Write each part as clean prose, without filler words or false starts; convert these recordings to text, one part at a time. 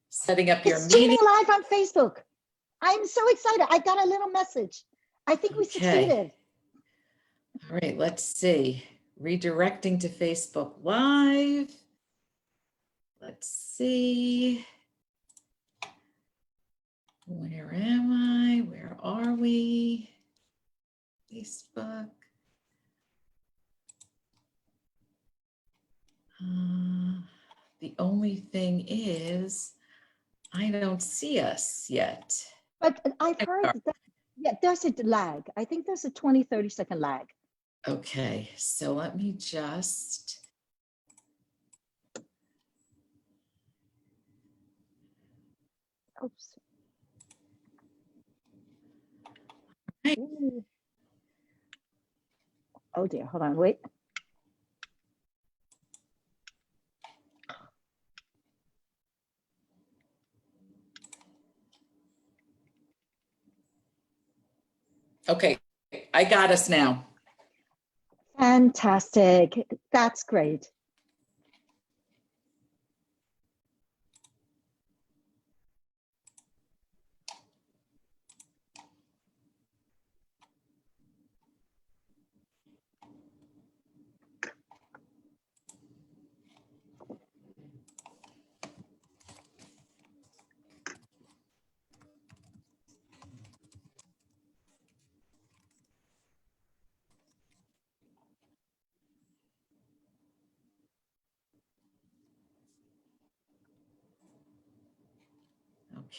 Setting up your It's streaming meeting. live on Facebook. I'm so excited. I got a little message. I think we succeeded. All right, let's see. Redirecting to Facebook Live. Let's see. Where am I? Where are we? Facebook. The only thing is, I don't see us yet. But I've heard that, yeah, there's a lag. I think there's a 20, 30-second lag. Okay, so let me just. Oops. Right. Oh dear, hold on, wait. Okay, I got us now. Fantastic. That's great.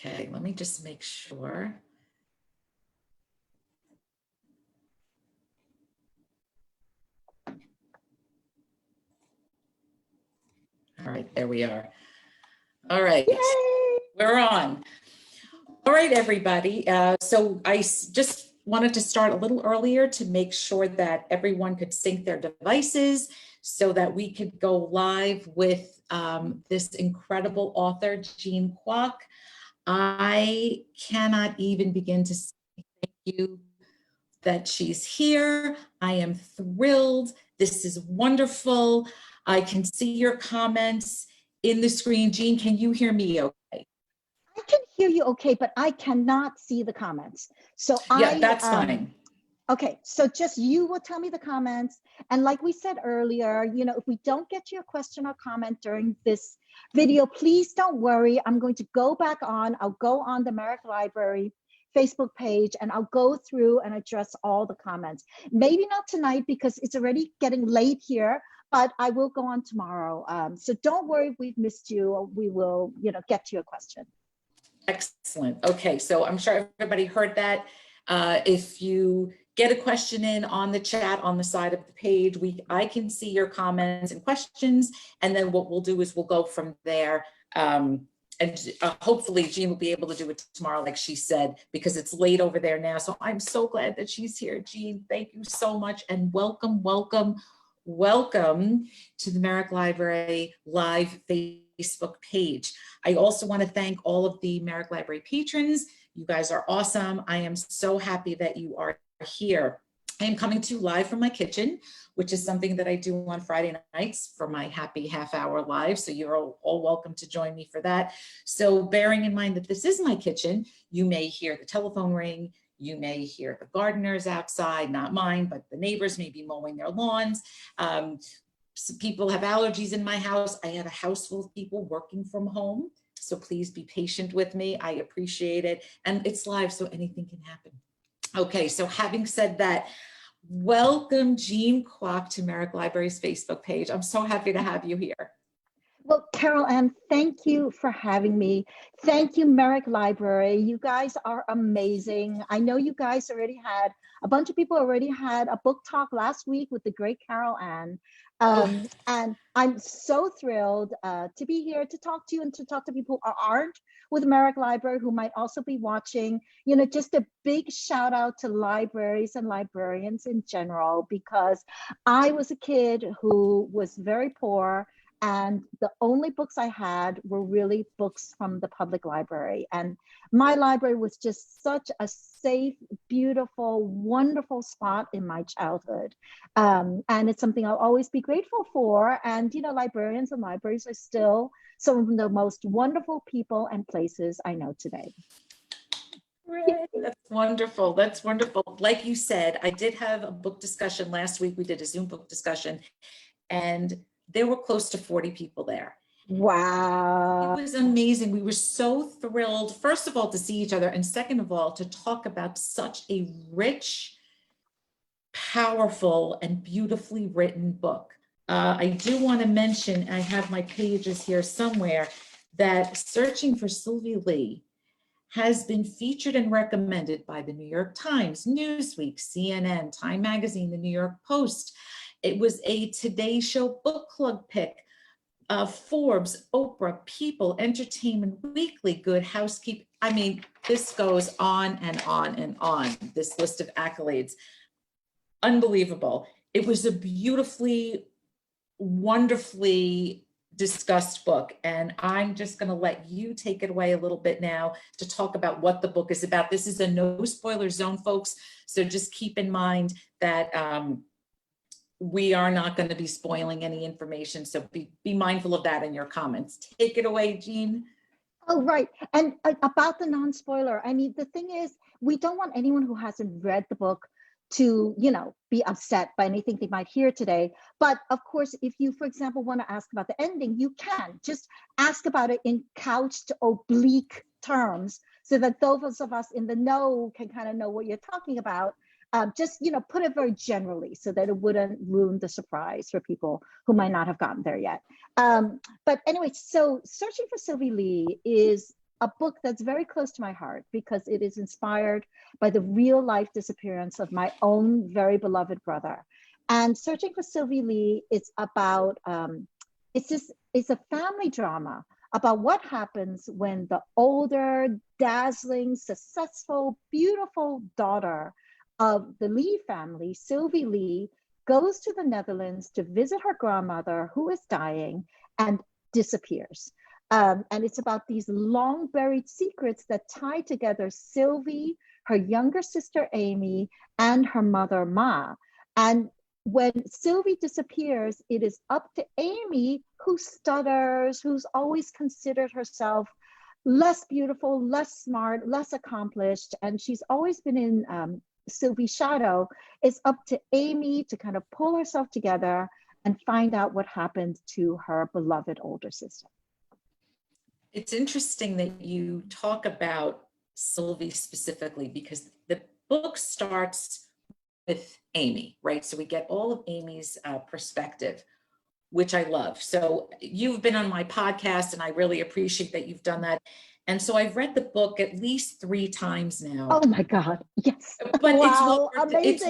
Okay, let me just make sure. All right, there we are. All right, Yay! We're on. All right, everybody. So I just wanted to start a little earlier to make sure that everyone could sync their devices so that we could go live with this incredible author, Jean Kwok. I cannot even begin to say thank you that she's here. I am thrilled. This is wonderful. I can see your comments in the screen. Jean, can you hear me okay? I can hear you okay, but I cannot see the comments. So yeah, that's fine. Okay, so just you will tell me the comments. And like we said earlier, you know, if we don't get to your question or comment during this video, please don't worry. I'm going to go back on. I'll go on the Merrick Library Facebook page and I'll go through and address all the comments. Maybe not tonight because it's already getting late here, but I will go on tomorrow. So don't worry if we've missed you. We will, you know, get to your question. Excellent. Okay, so I'm sure everybody heard that. If you get a question in on the chat on the side of the page, I can see your comments and questions, and then what we'll do is we'll go from there. And hopefully Jean will be able to do it tomorrow, like she said, because it's late over there now. So I'm so glad that she's here. Jean, thank you so much, and welcome, welcome, welcome to the Merrick Library Live Facebook page. I also want to thank all of the Merrick Library patrons. You guys are awesome. I am so happy that you are here. I am coming to you live from my kitchen, which is something that I do on Friday nights for my happy half-hour live. So you're all welcome to join me for that. So bearing in mind that this is my kitchen, you may hear the telephone ring. You may hear the gardeners outside, not mine, but the neighbors may be mowing their lawns. Some people have allergies in my house. I have a house full of people working from home. So please be patient with me. I appreciate it. And it's live, so anything can happen. Okay, so having said that, welcome Jean Kwok to Merrick Library's Facebook page. I'm so happy to have you here. Well, Carol Ann, thank you for having me. Thank you, Merrick Library. You guys are amazing. I know you guys already had, a bunch of people already had a book talk last week with the great Carol Ann. And I'm so thrilled to be here to talk to you and to talk to people who aren't with Merrick Library, who might also be watching. You know, just a big shout out to libraries and librarians in general, because I was a kid who was very poor. And the only books I had were really books from the public library. And my library was just such a safe, beautiful, wonderful spot in my childhood. And it's something I'll always be grateful for. And, you know, librarians and libraries are still some of the most wonderful people and places I know today. Right. That's wonderful. That's wonderful. Like you said, I did have a book discussion last week. We did a Zoom book discussion, and there were close to 40 people there. Wow. It was amazing. We were so thrilled, first of all, to see each other, and second of all, to talk about such a rich, powerful, and beautifully written book. I do want to mention, I have my pages here somewhere, that Searching for Sylvie Lee has been featured and recommended by the New York Times, Newsweek, CNN, Time Magazine, the New York Post. It was a Today Show book club pick, Forbes, Oprah, People, Entertainment Weekly, Good Housekeeping. I mean, this goes on and on and on, this list of accolades. Unbelievable. It was a beautifully, wonderfully discussed book, and I'm just going to let you take it away a little bit now to talk about what the book is about. This is a no spoiler zone, folks, so just keep in mind that we are not going to be spoiling any information, so be mindful of that in your comments. Take it away, Jean. Oh, right. And about the non-spoiler, I mean, the thing is, we don't want anyone who hasn't read the book to, you know, be upset by anything they might hear today. But of course, if you, for example, want to ask about the ending, you can just ask about it in couched oblique terms so that those of us in the know can kind of know what you're talking about. Just, you know, put it very generally so that it wouldn't ruin the surprise for people who might not have gotten there yet. But anyway, so Searching for Sylvie Lee is a book that's very close to my heart because it is inspired by the real life disappearance of my own very beloved brother. And Searching for Sylvie Lee is about, it's a family drama about what happens when the older, dazzling, successful, beautiful daughter of the Lee family, Sylvie Lee, goes to the Netherlands to visit her grandmother who is dying and disappears. And it's about these long buried secrets that tie together Sylvie, her younger sister Amy, and her mother Ma. And when Sylvie disappears, it is up to Amy, who stutters, who's always considered herself less beautiful, less smart, less accomplished, and she's always been in Sylvie's shadow. It's up to Amy to kind of pull herself together and find out what happened to her beloved older sister. It's interesting that you talk about Sylvie specifically because the book starts with Amy, right? So we get all of Amy's perspective, which I love. So you've been on my podcast and I really appreciate that you've done that. And so I've read the book at least 3 times now. Oh my God, yes. But wow, it's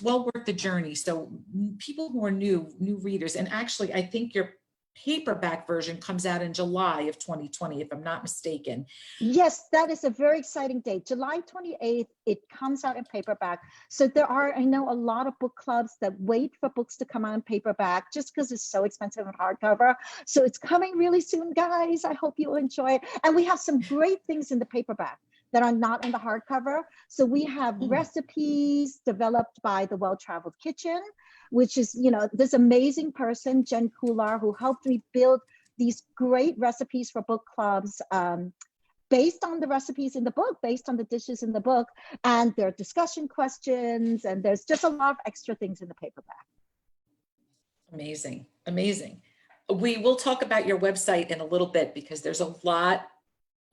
well worth the journey. So people who are new readers, and actually I think your paperback version comes out in July of 2020, if I'm not mistaken. Yes, that is a very exciting date. July 28th, it comes out in paperback. So there are, I know, a lot of book clubs that wait for books to come out in paperback just because it's so expensive in hardcover. So it's coming really soon, guys. I hope you'll enjoy it. And we have some great things in the paperback that are not in the hardcover. So we have recipes developed by the Well-Traveled Kitchen, which is, you know, this amazing person, Jean Kwok, who helped me build these great recipes for book clubs based on the recipes in the book, based on the dishes in the book. And there are discussion questions, and there's just a lot of extra things in the paperback. Amazing, amazing. We will talk about your website in a little bit because there's a lot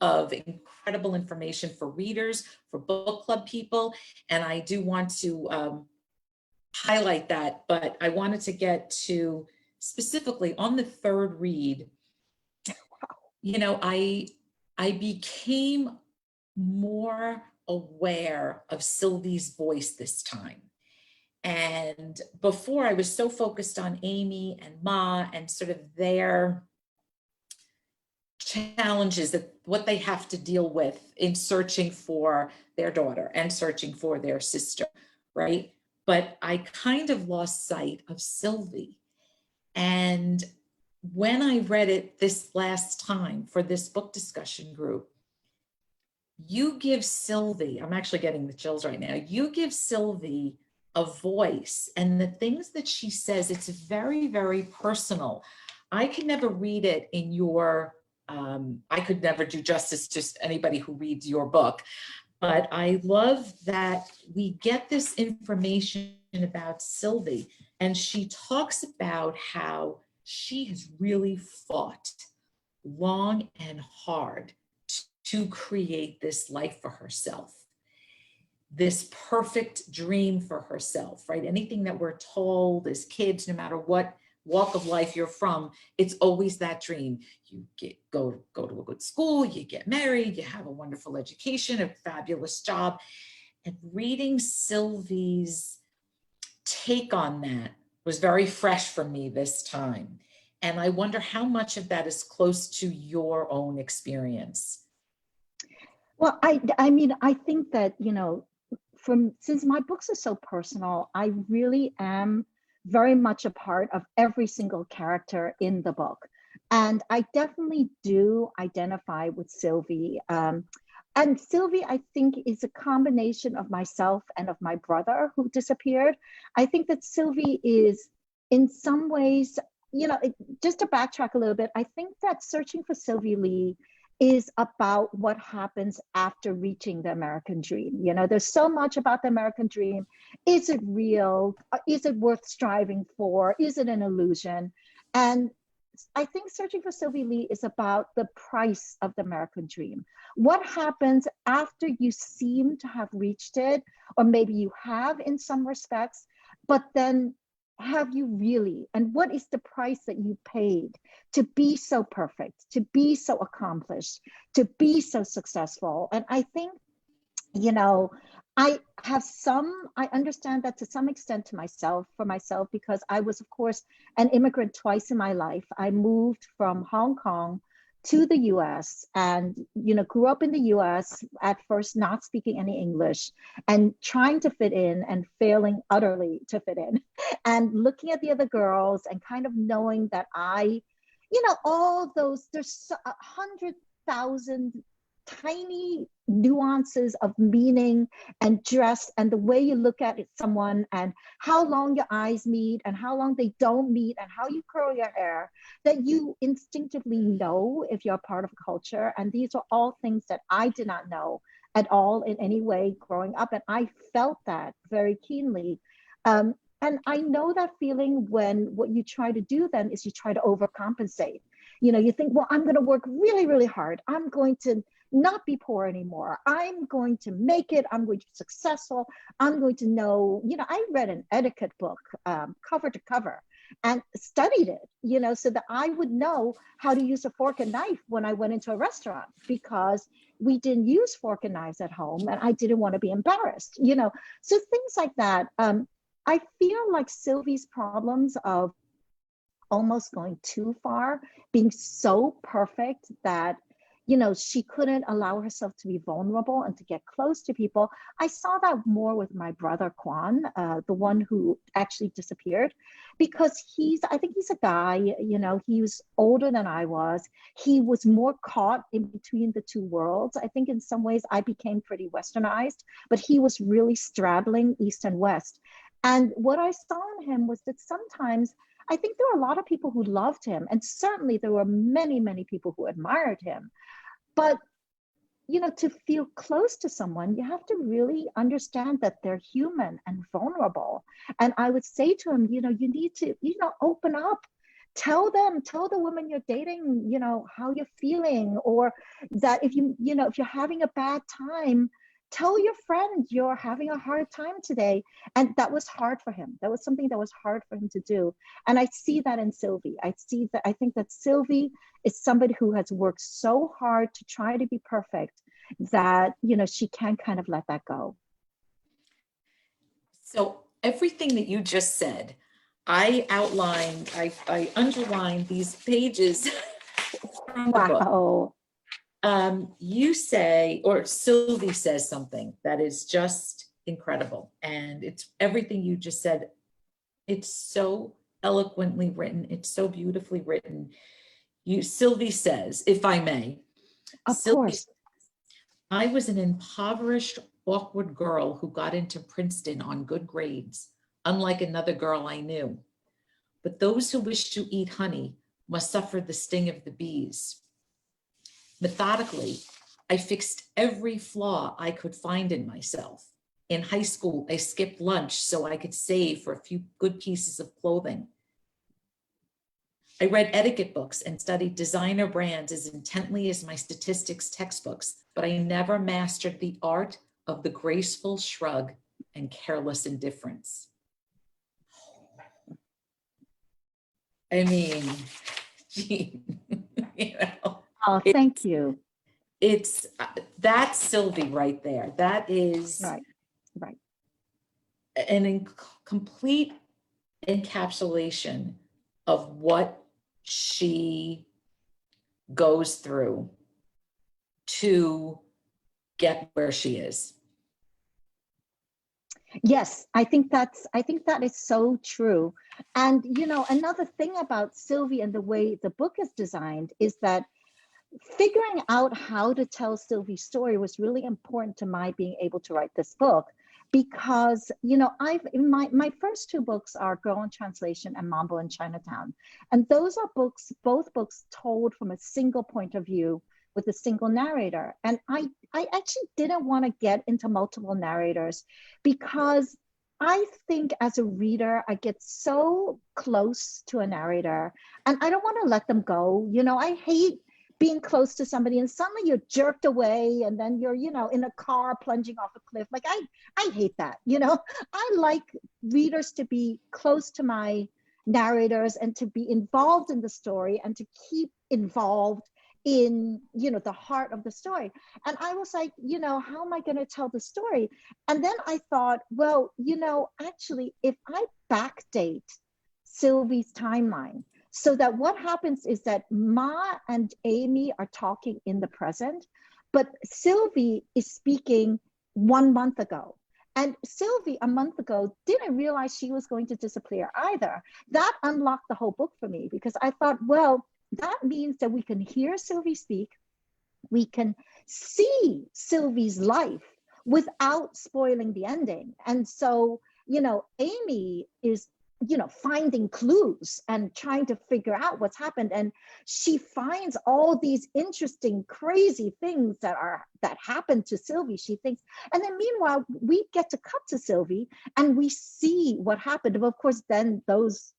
of incredible information for readers, for book club people. And I do want to highlight that, but I wanted to get to specifically on the third read. You know, I became more aware of Sylvie's voice this time. And before I was so focused on Amy and Ma and sort of their challenges, that what they have to deal with in searching for their daughter and searching for their sister, right? But I kind of lost sight of Sylvie. And when I read it this last time for this book discussion group, you give Sylvie, I'm actually getting the chills right now, you give Sylvie a voice, and the things that she says, it's very, very personal. I could never read it in your, I could never do justice to anybody who reads your book, but I love that we get this information about Sylvie, and she talks about how she has really fought long and hard to create this life for herself, this perfect dream for herself, right? Anything that we're told as kids, no matter what walk of life you're from, it's always that dream. You go to a good school, you get married, you have a wonderful education, a fabulous job. And reading Sylvie's take on that was very fresh for me this time. And I wonder how much of that is close to your own experience. Well, I mean, I think that, you know, since my books are so personal, I really am very much a part of every single character in the book. And I definitely do identify with Sylvie. And Sylvie, I think, is a combination of myself and of my brother who disappeared. I think that Sylvie is, in some ways, you know, just to backtrack a little bit, I think that Searching for Sylvie Lee is about what happens after reaching the American dream. You know, there's so much about the American dream. Is it real? Is it worth striving for? Is it an illusion? And I think Searching for Sylvie Lee is about the price of the American dream. What happens after you seem to have reached it, or maybe you have in some respects, but then have you really? And what is the price that you paid to be so perfect, to be so accomplished, to be so successful? And I think, you know, I understand that to some extent for myself, because I was, of course, an immigrant twice in my life. I moved from Hong Kong to the US and, you know, grew up in the US, at first not speaking any English and trying to fit in and failing utterly to fit in, and looking at the other girls and kind of knowing that you know, all those, there's 100,000 tiny nuances of meaning and dress and the way you look at someone and how long your eyes meet and how long they don't meet and how you curl your hair, that you instinctively know if you're part of a culture. And these are all things that I did not know at all in any way growing up. And I felt that very keenly. And I know that feeling when what you try to do then is you try to overcompensate. You know, you think, well, I'm going to work really, really hard. I'm going to not be poor anymore. I'm going to make it. I'm going to be successful. I'm going to know, you know, I read an etiquette book cover to cover and studied it, you know, so that I would know how to use a fork and knife when I went into a restaurant, because we didn't use fork and knives at home and I didn't want to be embarrassed, you know, so things like that. I feel like Sylvie's problems of almost going too far, being so perfect that, you know, she couldn't allow herself to be vulnerable and to get close to people. I saw that more with my brother Kwan, the one who actually disappeared, because I think he's a guy, you know, he was older than I was. He was more caught in between the two worlds. I think in some ways I became pretty westernized, but he was really straddling East and West. And what I saw in him was that sometimes I think there were a lot of people who loved him, and certainly there were many, many people who admired him. But, you know, to feel close to someone, you have to really understand that they're human and vulnerable. And I would say to him, you know, you need to, you know, open up. Tell the woman you're dating, you know, how you're feeling, or that if you know, if you're having a bad time, tell your friend you're having a hard time today. And that was hard for him. That was something that was hard for him to do. And I see that in Sylvie. I think that Sylvie is somebody who has worked so hard to try to be perfect that, you know, she can't kind of let that go. So everything that you just said, I outlined, I underlined these pages from the book. Wow. You say, or Sylvie says something that is just incredible. And it's everything you just said. It's so eloquently written. It's so beautifully written. Sylvie says, if I may, Of Sylvie, course. I was an impoverished, awkward girl who got into Princeton on good grades, unlike another girl I knew. But those who wish to eat honey must suffer the sting of the bees. Methodically, I fixed every flaw I could find in myself. In high school, I skipped lunch so I could save for a few good pieces of clothing. I read etiquette books and studied designer brands as intently as my statistics textbooks, but I never mastered the art of the graceful shrug and careless indifference. I mean, Jean, you know, Oh, thank you. it's that's Sylvie right there. That is Right, right. an complete encapsulation of what she goes through to get where she is. Yes, I think that is so true. And you know, another thing about Sylvie and the way the book is designed is that figuring out how to tell Sylvie's story was really important to my being able to write this book, because you know, I've in my first two books are Girl in Translation and Mambo in Chinatown, and those are books, both books told from a single point of view with a single narrator. And I actually didn't want to get into multiple narrators because I think as a reader, I get so close to a narrator and I don't want to let them go. You know, I hate being close to somebody and suddenly you're jerked away and then you're, you know, in a car plunging off a cliff. Like I hate that, you know. I like readers to be close to my narrators and to be involved in the story and to keep involved in, you know, the heart of the story. And I was like, you know, how am I going to tell the story? And then I thought, well, you know, actually, if I backdate Sylvie's timeline, so that what happens is that Ma and Amy are talking in the present, but Sylvie is speaking 1 month ago. And Sylvie, a month ago, didn't realize she was going to disappear either. That unlocked the whole book for me because I thought, well, that means that we can hear Sylvie speak, we can see Sylvie's life without spoiling the ending. And so, you know, Amy is, you know, finding clues and trying to figure out what's happened. And she finds all these interesting, crazy things that happen to Sylvie, she thinks. And then meanwhile, we get to cut to Sylvie and we see what happened. And of course, then those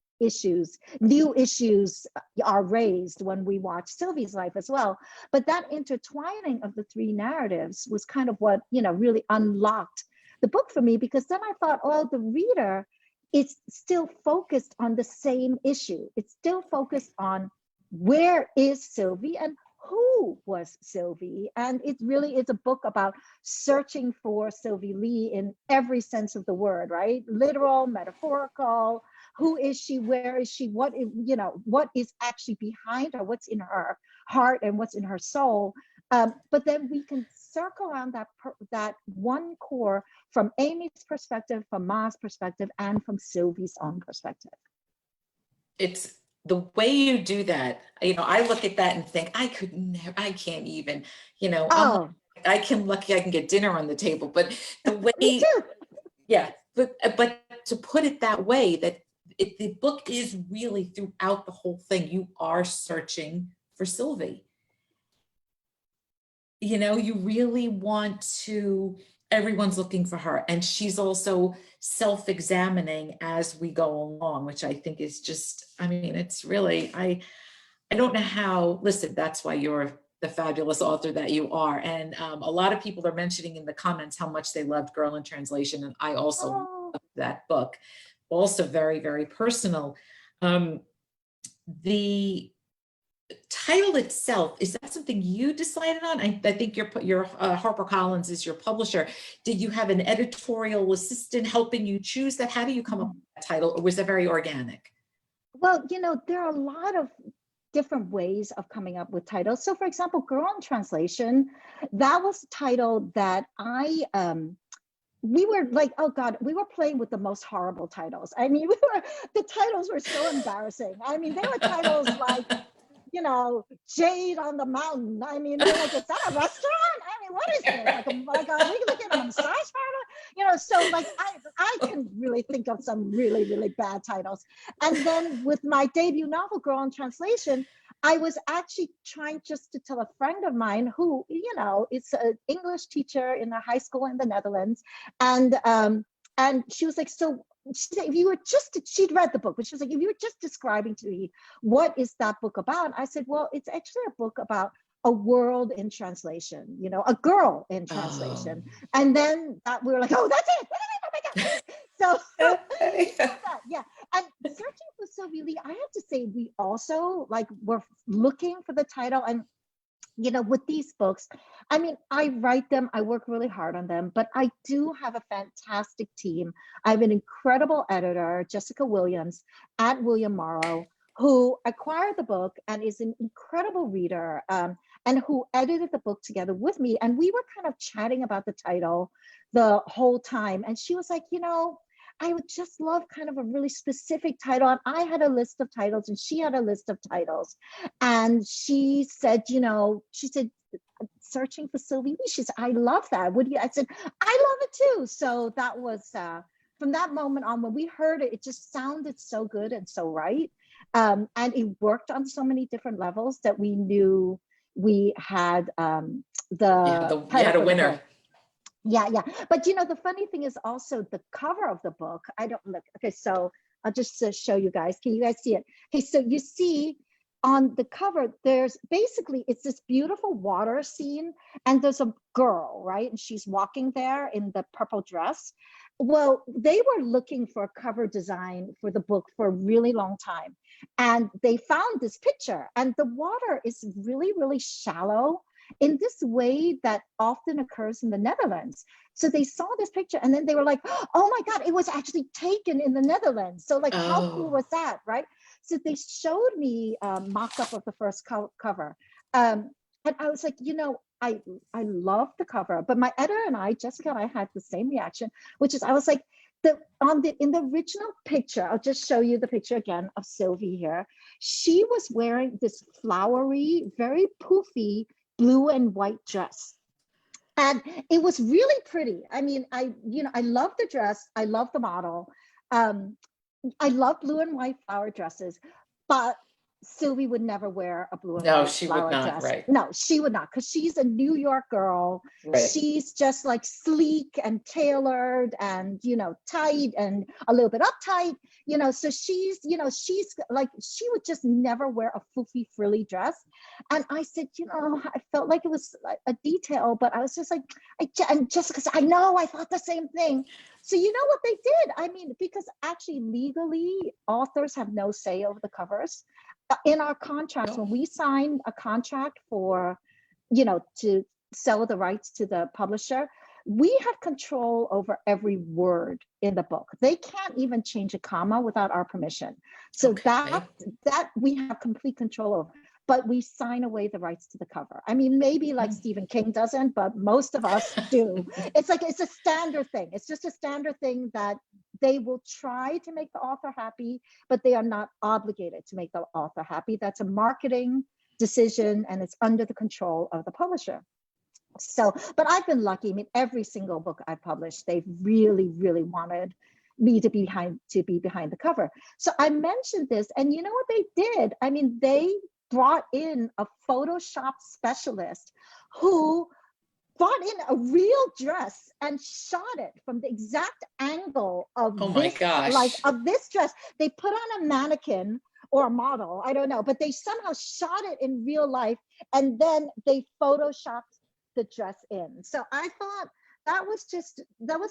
new issues are raised when we watch Sylvie's life as well. But that intertwining of the three narratives was kind of what, you know, really unlocked the book for me, because then I thought, oh, the reader is still focused on the same issue. It's still focused on where is Sylvie and who was Sylvie. And it really is a book about searching for Sylvie Lee in every sense of the word, right? Literal, metaphorical. Who is she? Where is she? What is, you know, what is actually behind her? What's in her heart and what's in her soul? But then we can circle around that one core from Amy's perspective, from Ma's perspective, and from Sylvie's own perspective. It's the way you do that. You know, I look at that and think, I could never, I can't even, you know, Oh, I can get dinner on the table, but the way, me too. yeah, but to put it that way, that the book is really throughout the whole thing, you are searching for Sylvie. You know, you really want to, everyone's looking for her. And she's also self-examining as we go along, which I think is just, I mean, it's really, I don't know how, listen, that's why you're the fabulous author that you are. And a lot of people are mentioning in the comments how much they loved Girl in Translation. And I also loved that book. Also very, very personal. The title itself, is that something you decided on? I think your HarperCollins is your publisher. Did you have an editorial assistant helping you choose that? How do you come up with that title, or was it very organic? Well, you know, there are a lot of different ways of coming up with titles. So for example, Girl in Translation, that was a title that I we were like, oh God, we were playing with the most horrible titles. I mean, the titles were so embarrassing. I mean, they were titles like, you know, Jade on the Mountain. I mean, we're like, is that a restaurant? I mean, what is this? Are we looking at a massage parlor? You know, so like I can really think of some really, really bad titles. And then with my debut novel, Girl in Translation, I was actually trying just to tell a friend of mine who, you know, is an English teacher in a high school in the Netherlands. And she was like, so she said, if you were just, she'd read the book, but she was like, if you were just describing to me, what is that book about? I said, well, it's actually a book about a world in translation, you know, a girl in translation. Oh. And then we were like, oh, that's it. Oh my God. So yeah. And searching for Sylvie Lee, I have to say, we also like were looking for the title. And you know, with these books, I mean, I write them, I work really hard on them, but I do have a fantastic team. I have an incredible editor, Jessica Williams at William Morrow, who acquired the book and is an incredible reader, and who edited the book together with me. And we were kind of chatting about the title the whole time. And she was like, you know, I would just love kind of a really specific title. And I had a list of titles and she had a list of titles. And she said, you know, she said, searching for Sylvie Lee. She said, I love that. Would you? I said, I love it too. So that was, from that moment on, when we heard it, it just sounded so good and so right. And it worked on so many different levels that we knew we had You had a winner. Yeah. But you know, the funny thing is also the cover of the book. I don't look. Okay, so I'll just show you guys. Can you guys see it? Okay, so you see on the cover, there's basically, it's this beautiful water scene and there's a girl, right? And she's walking there in the purple dress. Well, they were looking for a cover design for the book for a really long time. And they found this picture and the water is really, really shallow in this way that often occurs in the Netherlands. So they saw this picture and then they were like, oh my God, it was actually taken in the Netherlands. So like, how cool was that, right? So they showed me a mock-up of the first cover. And I was like, you know, I love the cover, but my editor and I, Jessica and I, had the same reaction, which is I was like, in the original picture, I'll just show you the picture again of Sylvie here. She was wearing this flowery, very poofy blue and white dress. And it was really pretty. I mean, I love the dress. I love the model. I love blue and white flower dresses, but Sylvie would never wear a blue and white flower dress. Right. No, she would not, because she's a New York girl. Right. She's just like sleek and tailored and, you know, tight and a little bit uptight, you know, so she's like, she would just never wear a foofy frilly dress. And I said, you know, I felt like it was a detail, but I was just like, and just because I know, I thought the same thing. So you know what they did? I mean, because actually legally, authors have no say over the covers. In our contracts, when we sign a contract for, you know, to sell the rights to the publisher, we have control over every word in the book. They can't even change a comma without our permission. So that we have complete control over. But we sign away the rights to the cover. I mean, maybe like Stephen King doesn't, but most of us do. It's like, it's a standard thing. It's just a standard thing that they will try to make the author happy, but they are not obligated to make the author happy. That's a marketing decision and it's under the control of the publisher. So, but I've been lucky. I mean, every single book I've published, they've really, really wanted me to be behind the cover. So I mentioned this, and you know what they did? I mean, they brought in a Photoshop specialist who brought in a real dress and shot it from the exact angle of this dress. They put on a mannequin or a model, I don't know, but they somehow shot it in real life and then they Photoshopped the dress in. So I thought that was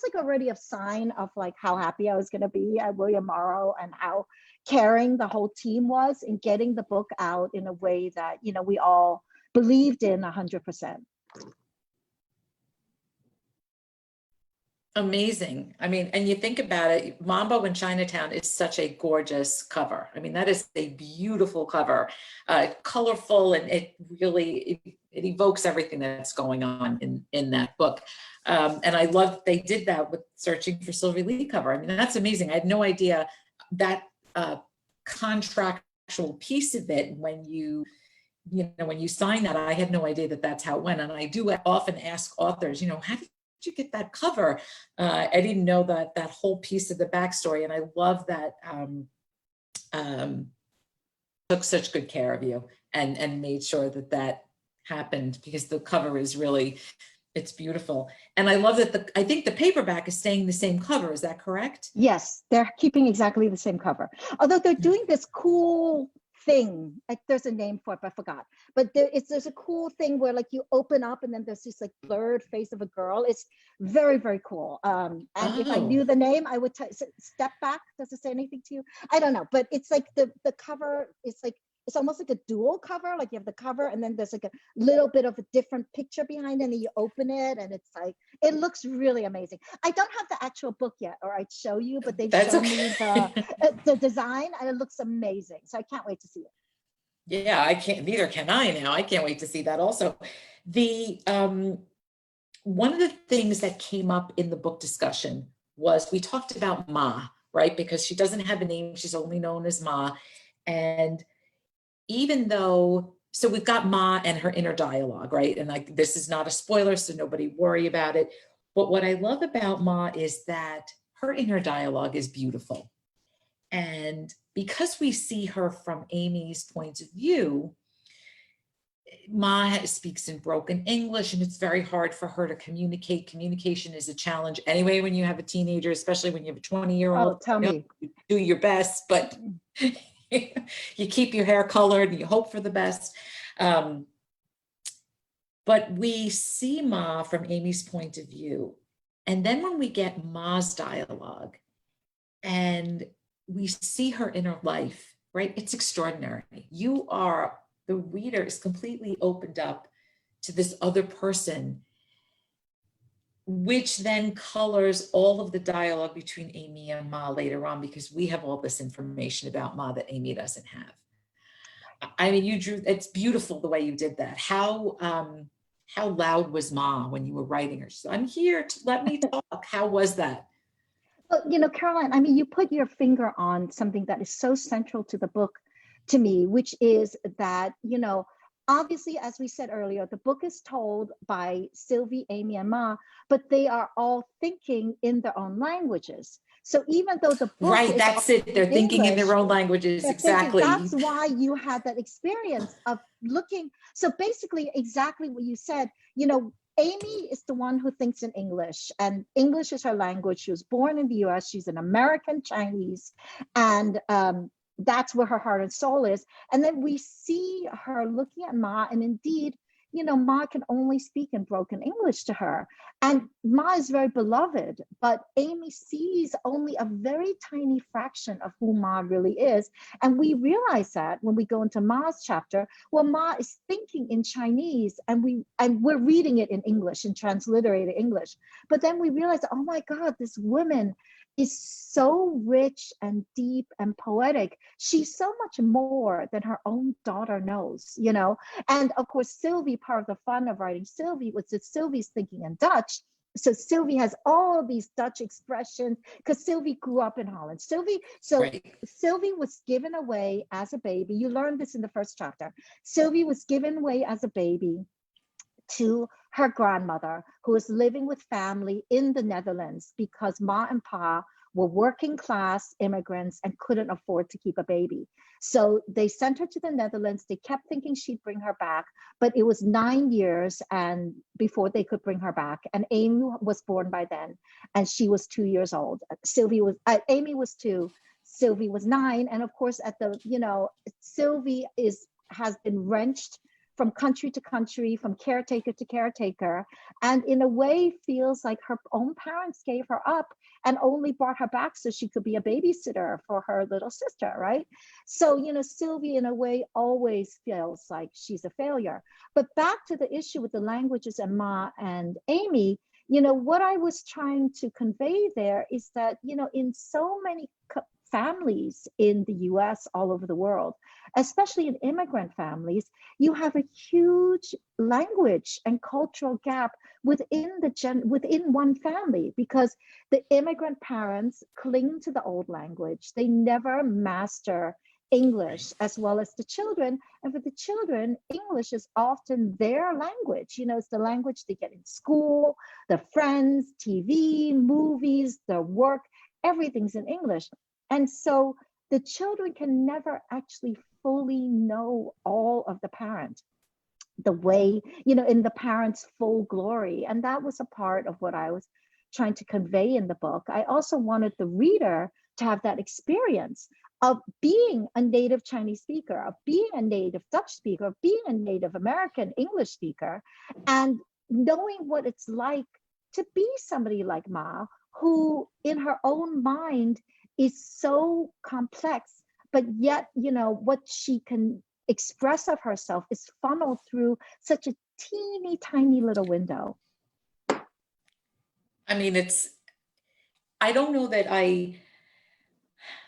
like already a sign of like how happy I was going to be at William Morrow and how caring the whole team was in getting the book out in a way that, you know, we all believed in 100%. Amazing. I mean, and you think about it, Mambo in Chinatown is such a gorgeous cover. I mean, that is a beautiful cover, colorful, and it it evokes everything that's going on in that book. And I love that they did that with Searching for Sylvie Lee cover. I mean, that's amazing. I had no idea that contractual piece of it when you sign that. I had no idea that that's how it went. And I do often ask authors, how did you get that cover? I didn't know that whole piece of the backstory. And I love that took such good care of you and made sure that happened, because the cover is really, it's beautiful. And I love that I think the paperback is staying the same cover. Is that correct? Yes, they're keeping exactly the same cover. Although they're doing this cool thing, like there's a name for it, but I forgot. But there's a cool thing where like you open up and then there's this like blurred face of a girl. It's very, very cool. And if I knew the name, I would Step Back. Does it say anything to you? I don't know, but it's like the cover is like, it's almost like a dual cover. Like you have the cover and then there's like a little bit of a different picture behind it, and then you open it and it's like, it looks really amazing. I don't have the actual book yet, or I'd show you, but they've shown me the design and it looks amazing. So I can't wait to see it. Yeah, neither can I now. I can't wait to see that also. One of the things that came up in the book discussion was we talked about Ma, right? Because she doesn't have a name. She's only known as Ma. And even though, so we've got Ma and her inner dialogue, right? And like, this is not a spoiler, so nobody worry about it. But what I love about Ma is that her inner dialogue is beautiful. And because we see her from Amy's point of view, Ma speaks in broken English, and it's very hard for her to communicate. Communication is a challenge anyway when you have a teenager, especially when you have a 20-year-old. Oh, tell me. You do your best, but you keep your hair colored and you hope for the best. But we see Ma from Amy's point of view. And then when we get Ma's dialogue and we see her inner life, right? It's extraordinary. The reader is completely opened up to this other person, which then colors all of the dialogue between Amy and Ma later on, because we have all this information about Ma that Amy doesn't have. I mean, it's beautiful the way you did that. How loud was Ma when you were writing her? So I'm here to let me talk. How was that? Well, Caroline, I mean, you put your finger on something that is so central to the book to me, which is that, obviously, as we said earlier, the book is told by Sylvie, Amy, and Ma, but they are all thinking in their own languages. So even though the book right, that's it. They're thinking in their own languages. Exactly. That's why you had that experience of looking. So basically, exactly what you said, Amy is the one who thinks in English, and English is her language. She was born in the US. She's an American Chinese, and that's where her heart and soul is. And then we see her looking at Ma, and indeed, Ma can only speak in broken English to her. And Ma is very beloved, but Amy sees only a very tiny fraction of who Ma really is. And we realize that when we go into Ma's chapter, well, Ma is thinking in Chinese, and we're reading it in English, in transliterated English. But then we realize, oh my God, this woman is so rich and deep and poetic. She's so much more than her own daughter knows, And of course, Sylvie, part of the fun of writing Sylvie was that Sylvie's thinking in Dutch. So Sylvie has all these Dutch expressions because Sylvie grew up in Holland. Sylvie was given away as a baby. You learned this in the first chapter. Sylvie was given away as a baby to her grandmother, who was living with family in the Netherlands because Ma and Pa were working class immigrants and couldn't afford to keep a baby. So they sent her to the Netherlands. They kept thinking she'd bring her back, but it was 9 years and before they could bring her back. And Amy was born by then, and she was 2 years old. Amy was 2, Sylvie was 9. And of course, Sylvie has been wrenched from country to country, from caretaker to caretaker, and in a way feels like her own parents gave her up and only brought her back so she could be a babysitter for her little sister, right? So, Sylvie in a way always feels like she's a failure. But back to the issue with the languages and Ma and Amy, what I was trying to convey there is that, in so many families in the US, all over the world, especially in immigrant families, you have a huge language and cultural gap within one family, because the immigrant parents cling to the old language. They never master English as well as the children. And for the children, English is often their language. You know, it's the language they get in school, their friends, TV, movies, their work, everything's in English. And so the children can never actually fully know all of the parent, the way, you know, in the parent's full glory. And that was a part of what I was trying to convey in the book. I also wanted the reader to have that experience of being a native Chinese speaker, of being a native Dutch speaker, of being a native American English speaker, and knowing what it's like to be somebody like Ma, who in her own mind is so complex, but yet, you know, what she can express of herself is funneled through such a teeny tiny little window. I mean, I don't know that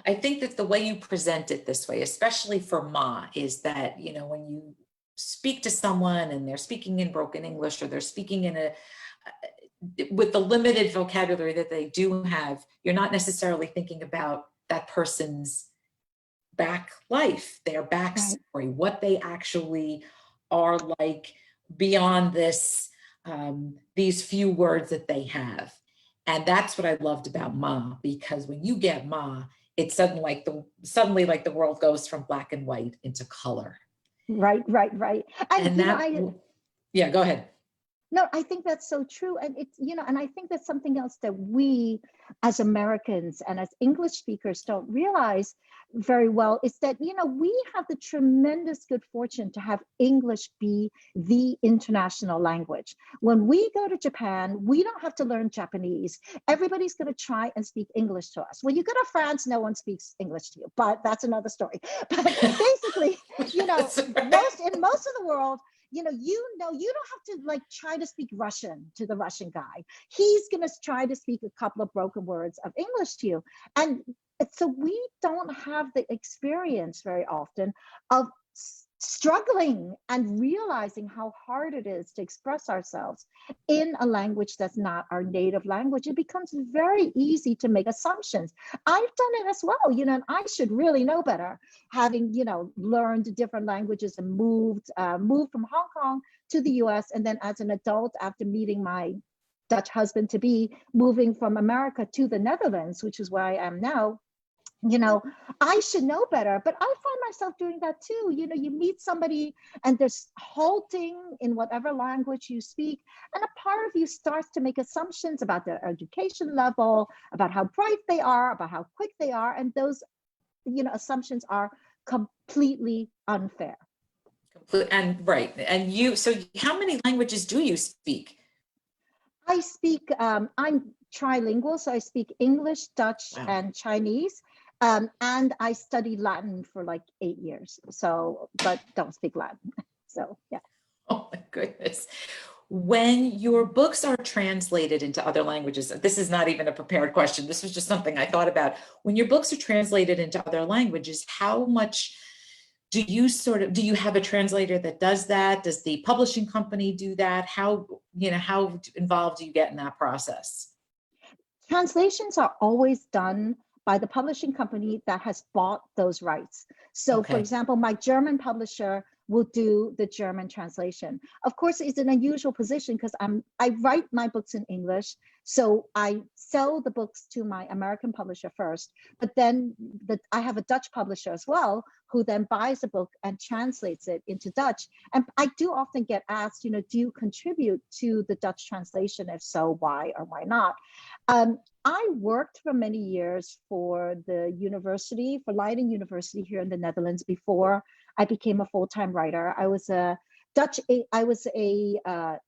I think that the way you present it this way, especially for Ma, is that, you know, when you speak to someone and they're speaking in broken English, or they're speaking in with the limited vocabulary that they do have, you're not necessarily thinking about that person's back life, their backstory, what they actually are like beyond this, these few words that they have. And that's what I loved about Ma, because when you get Ma, it's suddenly like the world goes from black and white into color. Right. And yeah, go ahead. No, I think that's so true. And it's, you know, and I think that's something else that we as Americans and as English speakers don't realize very well, is that, you know, we have the tremendous good fortune to have English be the international language. When we go to Japan, we don't have to learn Japanese. Everybody's going to try and speak English to us. When you go to France, no one speaks English to you, but that's another story. But basically, you know, in most of the world, you know, you don't have to like try to speak Russian to the Russian guy. He's going to try to speak a couple of broken words of English to you. And so we don't have the experience very often of struggling and realizing how hard it is to express ourselves in a language that's not our native language. It becomes very easy to make assumptions. I've done it as well, you know, and I should really know better, having, you know, learned different languages and moved from Hong Kong to the US. And then as an adult, after meeting my Dutch husband to be, moving from America to the Netherlands, which is where I am now. You know, I should know better, but I find myself doing that too. You know, you meet somebody and there's halting in whatever language you speak, and a part of you starts to make assumptions about their education level, about how bright they are, about how quick they are, and those, you know, assumptions are completely unfair. And right. And so how many languages do you speak? I speak, I'm trilingual, so I speak English, Dutch, and Chinese. And I studied Latin for like 8 years, but don't speak Latin. So, yeah. Oh my goodness. When your books are translated into other languages, this is not even a prepared question, this was just something I thought about. When your books are translated into other languages, how much do you have a translator that does that? Does the publishing company do that? How involved do you get in that process? Translations are always done by the publishing company that has bought those rights. So for example, my German publisher will do the German translation. Of course, it's an unusual position because I write my books in English. So I sell the books to my American publisher first, but then I have a Dutch publisher as well, who then buys a book and translates it into Dutch. And I do often get asked, you know, do you contribute to the Dutch translation? If so, why or why not? I worked for many years for the university, for Leiden University here in the Netherlands before I became a full-time writer. I was a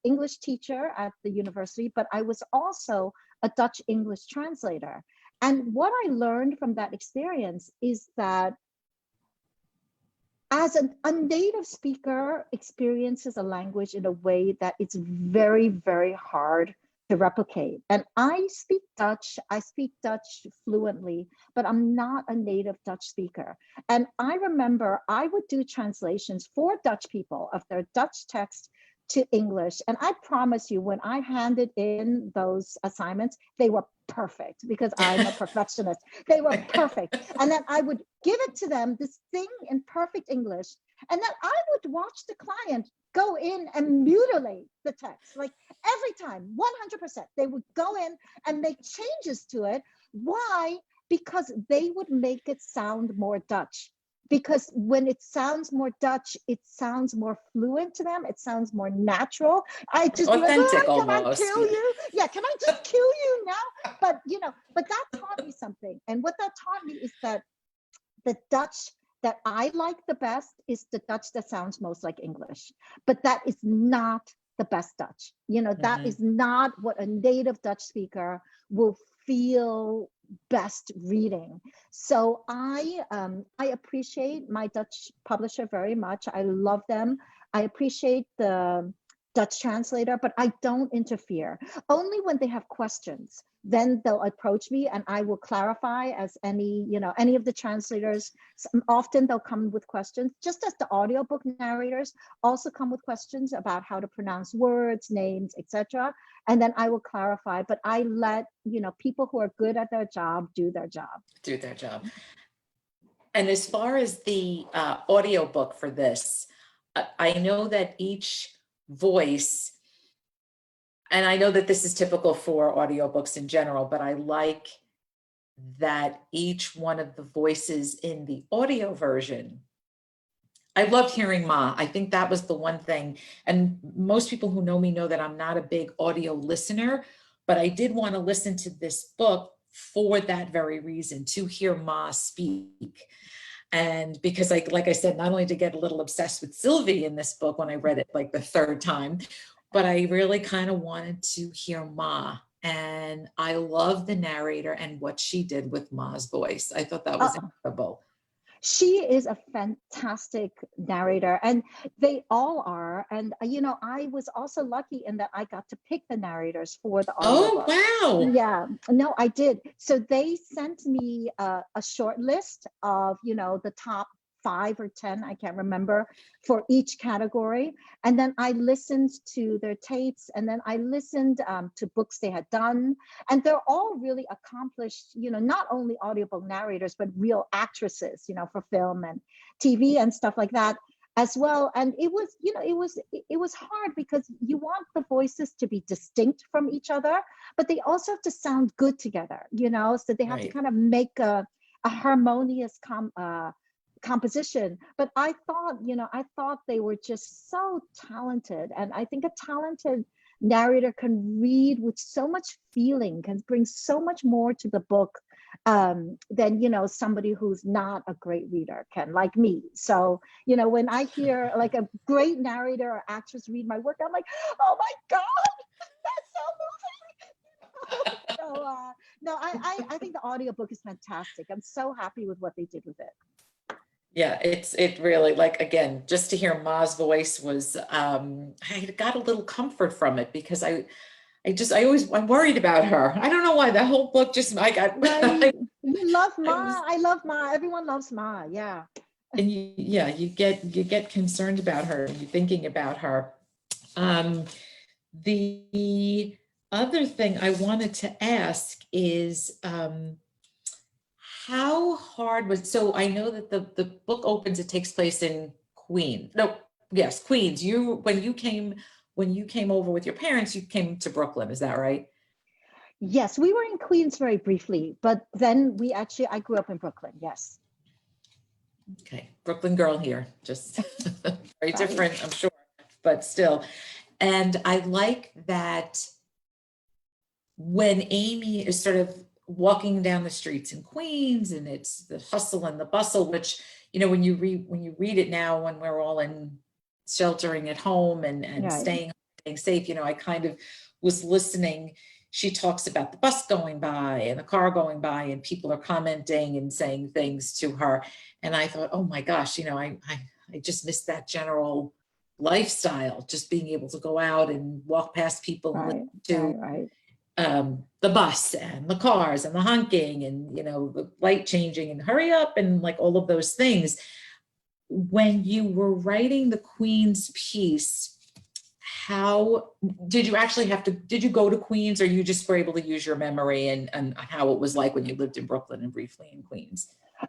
English teacher at the university, but I was also a Dutch English translator. And what I learned from that experience is that as a native speaker experiences a language in a way that it's very, very hard to replicate. And I speak Dutch fluently, but I'm not a native Dutch speaker. And I remember I would do translations for Dutch people of their Dutch text to English. And I promise you, when I handed in those assignments, they were perfect because I'm a perfectionist. They were perfect. And then I would give it to them, this thing in perfect English. And then I would watch the client go in and mutilate the text. Like every time, 100%, they would go in and make changes to it. Why? Because they would make it sound more Dutch. Because when it sounds more Dutch, it sounds more fluent to them. It sounds more natural. I just be like, Authentic can I almost. kill you? Yeah, can I just kill you now? But but that taught me something. And what that taught me is that the Dutch that I like the best is the Dutch that sounds most like English. But that is not the best Dutch. That is not what a native Dutch speaker will feel best reading. So I appreciate my Dutch publisher very much. I love them. I appreciate the Dutch translator, but I don't interfere. Only when they have questions, then they'll approach me and I will clarify, as any of the translators. Often they'll come with questions, just as the audiobook narrators also come with questions about how to pronounce words, names, etc. And then I will clarify, but I let people who are good at their job do their job. Do their job. And as far as the audiobook for this, I know that each voice, and I know that this is typical for audiobooks in general, but I like that each one of the voices in the audio version, I loved hearing Ma. I think that was the one thing. And most people who know me know that I'm not a big audio listener, but I did want to listen to this book for that very reason, to hear Ma speak. And because like I said, not only to get a little obsessed with Sylvie in this book when I read it like the third time, but I really kind of wanted to hear Ma. And I love the narrator and what she did with Ma's voice. I thought that was incredible. She is a fantastic narrator, and they all are. And I was also lucky in that I got to pick the narrators for the audiobook. Oh, wow. Yeah, no, I did. So they sent me a short list of the top 5 or 10, I can't remember, for each category. And then I listened to their tapes, and then I listened to books they had done. And they're all really accomplished, not only audiobook narrators, but real actresses, for film and TV and stuff like that as well. And it was, it was hard because you want the voices to be distinct from each other, but they also have to sound good together, so they have to kind of make a harmonious composition. But I thought they were just so talented. And I think a talented narrator can read with so much feeling, can bring so much more to the book than somebody who's not a great reader can, like me. So when I hear like a great narrator or actress read my work, I'm like, oh my God, that's so moving. So no, I think the audiobook is fantastic. I'm so happy with what they did with it. Yeah, it really, like, again, just to hear Ma's voice was, I got a little comfort from it because I'm worried about her. I don't know why. That whole book just, I got. Right. You love Ma. I love Ma. Everyone loves Ma. Yeah. And you get concerned about her and you're thinking about her. The other thing I wanted to ask is, how hard was, so I know that the book opens, it takes place in Queens. No, yes, Queens. When you came over with your parents, you came to Brooklyn, is that right? Yes, we were in Queens very briefly, but then I grew up in Brooklyn, yes. Okay, Brooklyn girl here, just very different, I'm sure, but still. And I like that when Amy is sort of walking down the streets in Queens, and it's the hustle and the bustle, which, when you read it now, when we're all in sheltering at home and staying safe, I kind of was listening. She talks about the bus going by and the car going by and people are commenting and saying things to her. And I thought, oh my gosh, I just missed that general lifestyle, just being able to go out and walk past people and Right, listen to right. the bus and the cars and the honking and, you know, the light changing and hurry up and like all of those things. When you were writing the Queens piece, how did you actually have to, did you go to Queens, or you just were able to use your memory and how it was like when you lived in Brooklyn and briefly in Queens?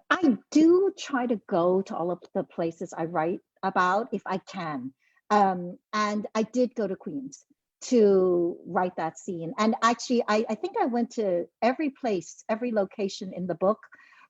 I do try to go to all of the places I write about if I can. And I did go to Queens to write that scene. And actually, I think I went to every place, every location in the book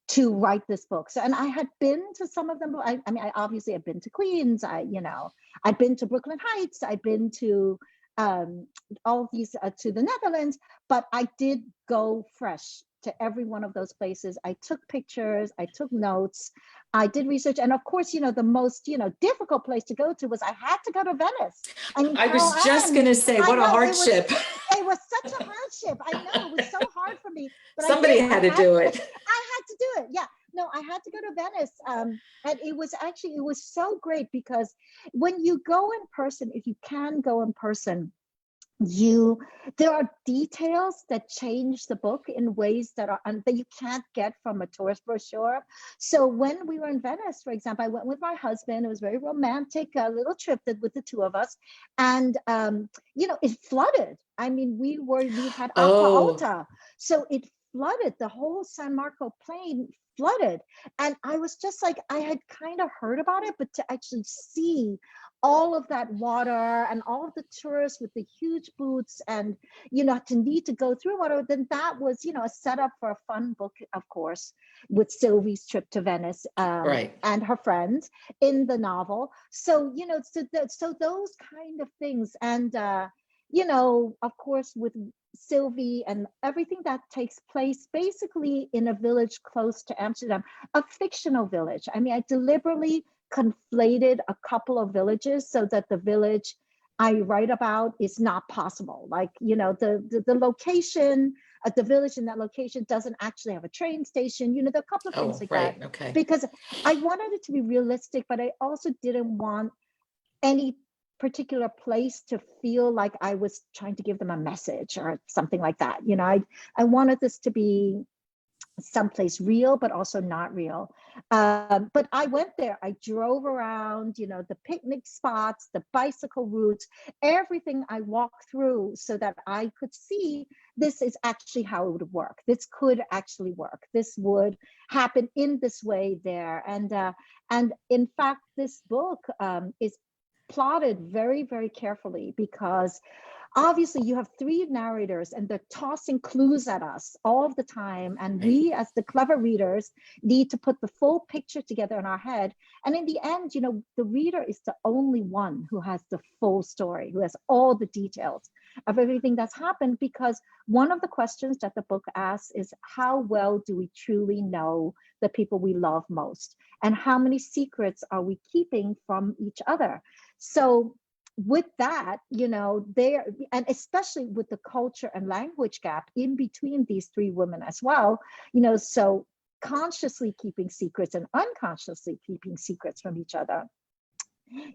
to write this book. So, and I had been to some of them. I mean, I obviously had been to Queens. I'd been to Brooklyn Heights. I'd been to all of these to the Netherlands, but I did go fresh to every one of those places. I took pictures, I took notes, I did research. And of course, the most, difficult place to go to was I had to go to Venice. I mean, I was just going to say, what a hardship. It was such a hardship. I know, it was so hard for me. But somebody had to do it. I had to do it. Yeah. No, I had to go to Venice. And it was so great because when you go in person, if you can go in person, there are details that change the book in ways that you can't get from a tourist brochure. So when we were in Venice, for example, I went with my husband. It was a very romantic little trip with the two of us, and it flooded. I mean, we had aqua alta, so it flooded. The whole San Marco plain flooded, and I was just like, I had kind of heard about it, but to actually see all of that water and all of the tourists with the huge boots and, to need to go through water, then that was, a setup for a fun book, of course, with Sylvie's trip to Venice right. and her friends in the novel. So, so those kind of things. And, of course, with Sylvie and everything that takes place basically in a village close to Amsterdam, a fictional village. I mean, I deliberately conflated a couple of villages so that the village I write about is not possible. Like, the location at the village in that location doesn't actually have a train station. There are a couple of things like right. that. Okay. Because I wanted it to be realistic, but I also didn't want any particular place to feel like I was trying to give them a message or something like that. I wanted this to be someplace real, but also not real. But I went there, I drove around, the picnic spots, the bicycle routes, everything I walked through so that I could see this is actually how it would work. This could actually work. This would happen in this way there. And in fact, this book is plotted very, very carefully because obviously you have three narrators and they're tossing clues at us all the time. And we, as the clever readers, need to put the full picture together in our head. And in the end, the reader is the only one who has the full story, who has all the details of everything that's happened. Because one of the questions that the book asks is, how well do we truly know the people we love most? And how many secrets are we keeping from each other? So with that, there, and especially with the culture and language gap in between these three women as well, so consciously keeping secrets and unconsciously keeping secrets from each other,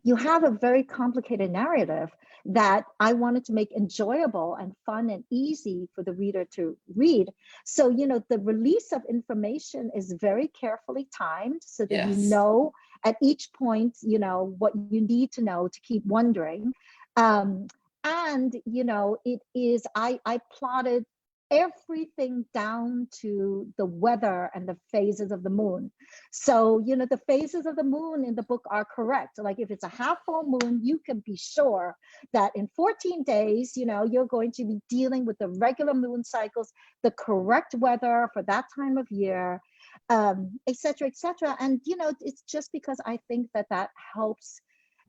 you have a very complicated narrative that I wanted to make enjoyable and fun and easy for the reader to read. So, the release of information is very carefully timed so that you at each point, what you need to know to keep wondering. And, it is, I plotted everything down to the weather and the phases of the moon. So, the phases of the moon in the book are correct. Like if it's a half full moon, you can be sure that in 14 days, you're going to be dealing with the regular moon cycles, the correct weather for that time of year, et cetera, et cetera. And, it's just because I think that helps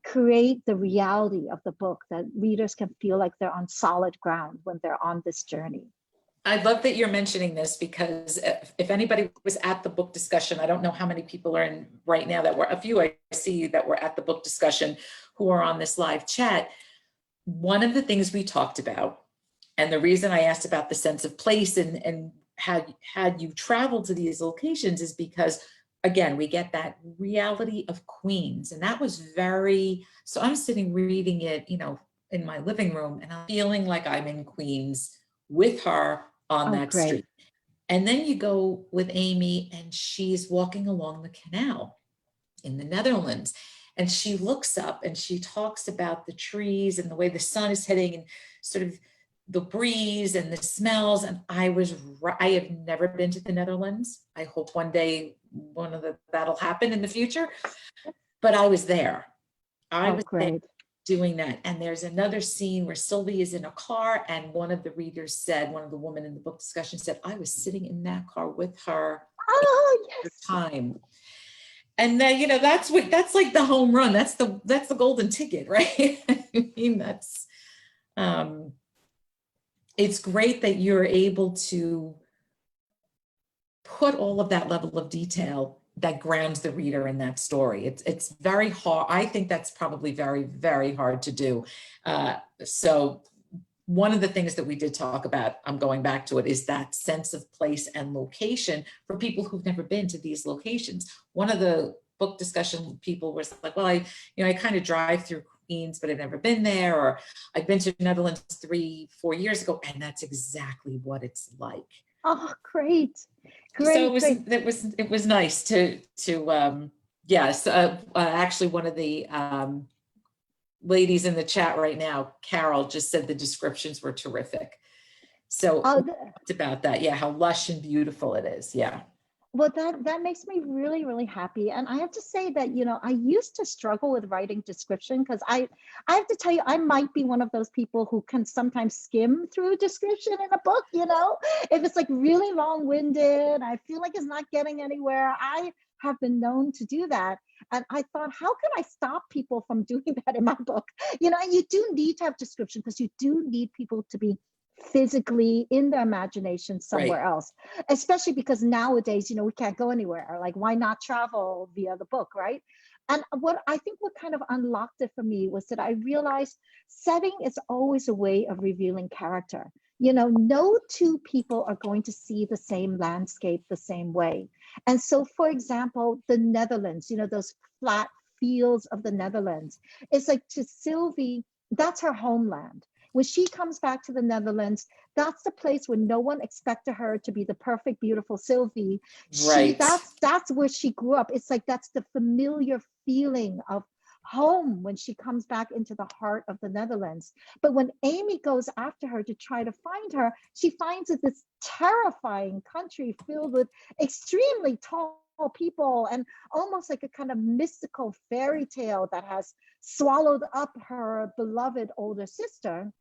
create the reality of the book, that readers can feel like they're on solid ground when they're on this journey. I love that you're mentioning this because if anybody was at the book discussion, I don't know how many people are in right now that were, a few I see that were at the book discussion who are on this live chat. One of the things we talked about, and the reason I asked about the sense of place and had you traveled to these locations is because again, we get that reality of Queens. And that was very, so I'm sitting reading it, you know, in my living room, and I'm feeling like I'm in Queens with her on Oh, that great. street. And then you go with Amy, and she's walking along the canal in the Netherlands. And she looks up and she talks about the trees and the way the sun is hitting and sort of the breeze and the smells. And I have never been to the Netherlands. I hope one day that'll happen in the future. But I was there. I Oh, was there great. doing that. And there's another scene where Sylvie is in a car, and one of the readers said, one of the women in the book discussion said, I was sitting in that car with her Oh, at the yes. time. And then, you know, that's like the home run. That's the golden ticket, right? I mean, it's great that you're able to put all of that level of detail that grounds the reader in that story. It's very hard. I think that's probably very, very hard to do. So one of the things that we did talk about, I'm going back to it, is that sense of place and location for people who've never been to these locations. One of the book discussion people was like, well, I kind of drive through Queens, but I've never been there, or I've been to the Netherlands 3-4 years ago, and that's exactly what it's like. Oh, great. So Great. it was nice to yes, actually one of the ladies in the chat right now, Carol, just said the descriptions were terrific. So Oh, about that, yeah, how lush and beautiful it is. Yeah. well, that makes me really, really happy. And I have to say that, you know, I used to struggle with writing description because I have to tell you, I might be one of those people who can sometimes skim through description in a book, you know, if it's like really long-winded, I feel like it's not getting anywhere. I have been known to do that. And I thought, how can I stop people from doing that in my book? You know, and you do need to have description because you do need people to be physically in their imagination somewhere Right. else, especially because nowadays, you know, we can't go anywhere. Like, why not travel via the book, right? And what I think what kind of unlocked it for me was that I realized setting is always a way of revealing character. You know, no two people are going to see the same landscape the same way. And so, for example, the Netherlands, you know, those flat fields of the Netherlands, it's like to Sylvie, that's her homeland. When she comes back to the Netherlands, that's the place where no one expected her to be the perfect, beautiful Sylvie. Right. That's where she grew up. It's like that's the familiar feeling of home when she comes back into the heart of the Netherlands. But when Amy goes after her to try to find her, she finds it this terrifying country filled with extremely tall people and almost like a kind of mystical fairy tale that has swallowed up her beloved older sister.